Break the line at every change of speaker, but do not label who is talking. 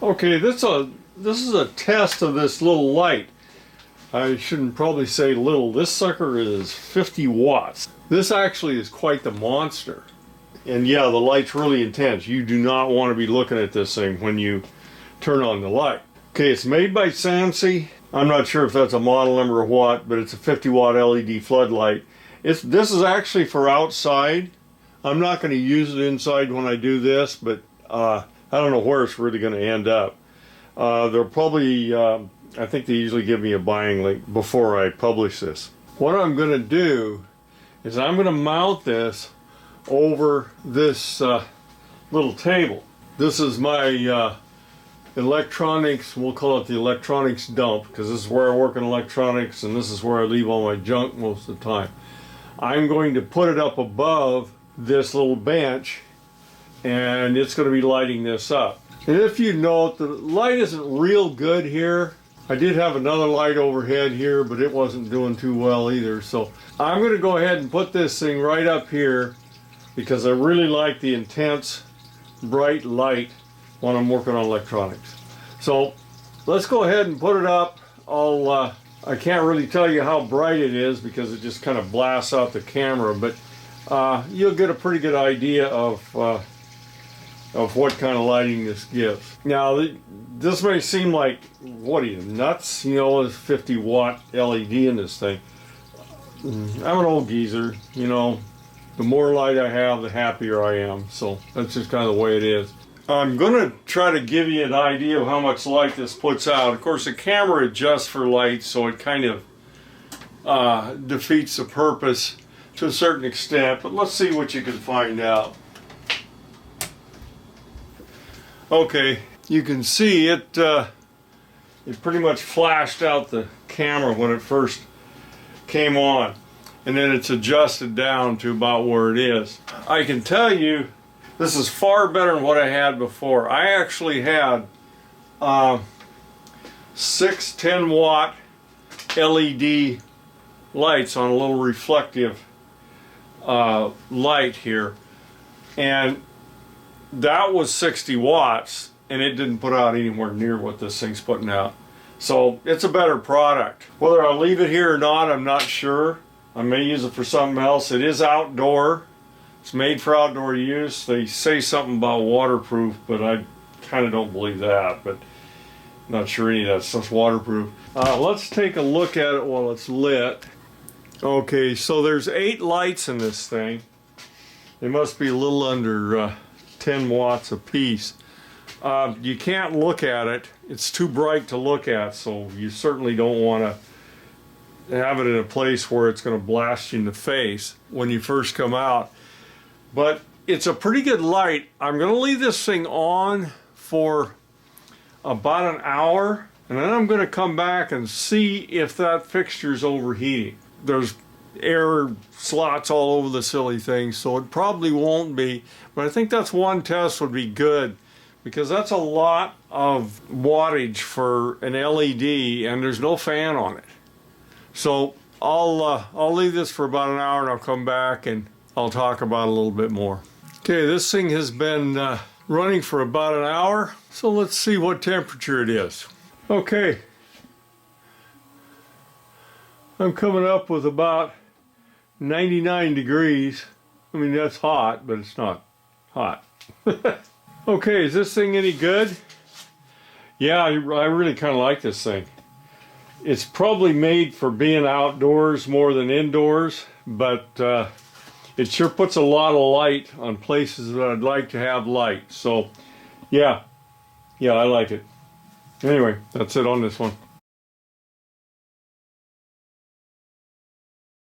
Okay, this is a test of this little light. I shouldn't probably say little. This sucker is 50 watts. This actually is quite the monster. And yeah, the light's really intense. You do not want to be looking at this thing when you turn on the light. Okay, it's made by Sansi. I'm not sure if that's a model number or what, but it's a 50 watt LED floodlight. This is actually for outside. I'm not going to use it inside when I do this, but I don't know where it's really going to end up. They'll probably, I think they usually give me a buying link before I publish this. What I'm going to do is I'm going to mount this over this little table. This is my electronics, we'll call it the electronics dump, because this is where I work in electronics and this is where I leave all my junk most of the time. I'm going to put it up above this little bench and it's going to be lighting this up. And if you note, the light isn't real good here. I did have another light overhead here, but it wasn't doing too well either. So I'm going to go ahead and put this thing right up here because I really like the intense bright light when I'm working on electronics. So let's go ahead and put it up. I can't really tell you how bright it is because it just kind of blasts out the camera, but you'll get a pretty good idea of what kind of lighting this gives. Now, this may seem like, what are you, nuts? You know, there's 50 watt LED in this thing. I'm an old geezer, you know. The more light I have, the happier I am. So that's just kind of the way it is. I'm going to try to give you an idea of how much light this puts out. Of course, the camera adjusts for light, so it kind of defeats the purpose to a certain extent. But let's see what you can find out. Okay, you can see it pretty much flashed out the camera when it first came on. And then it's adjusted down to about where it is. I can tell you, this is far better than what I had before. I actually had 6 10 watt LED lights on a little reflective light here. And that was 60 watts and it didn't put out anywhere near what this thing's putting out. So it's a better product. Whether I'll leave it here or not, I'm not sure. I may use it for something else. It is outdoor. It's made for outdoor use. They say something about waterproof, but I kind of don't believe that. But I'm not sure any of that stuff's waterproof. Let's take a look at it while it's lit. Okay, so there's 8 lights in this thing. They must be a little under 10 watts a piece. You can't look at it. It's too bright to look at, so you certainly don't want to have it in a place where it's going to blast you in the face when you first come out. But it's a pretty good light. I'm going to leave this thing on for about an hour, and then I'm going to come back and see if that fixture's overheating. There's air slots all over the silly thing, so it probably won't be, but I think that's one test would be good because that's a lot of wattage for an LED and there's no fan on it. So I'll leave this for about an hour and I'll come back and I'll talk about it a little bit more. Okay, this thing has been running for about an hour, so let's see what temperature it is. Okay, I'm coming up with about 99 degrees. I mean, that's hot, but it's not hot. Okay, is this thing any good? Yeah, I really kind of like this thing. It's probably made for being outdoors more than indoors, but it sure puts a lot of light on places that I'd like to have light. So, yeah, I like it. Anyway, that's it on this one.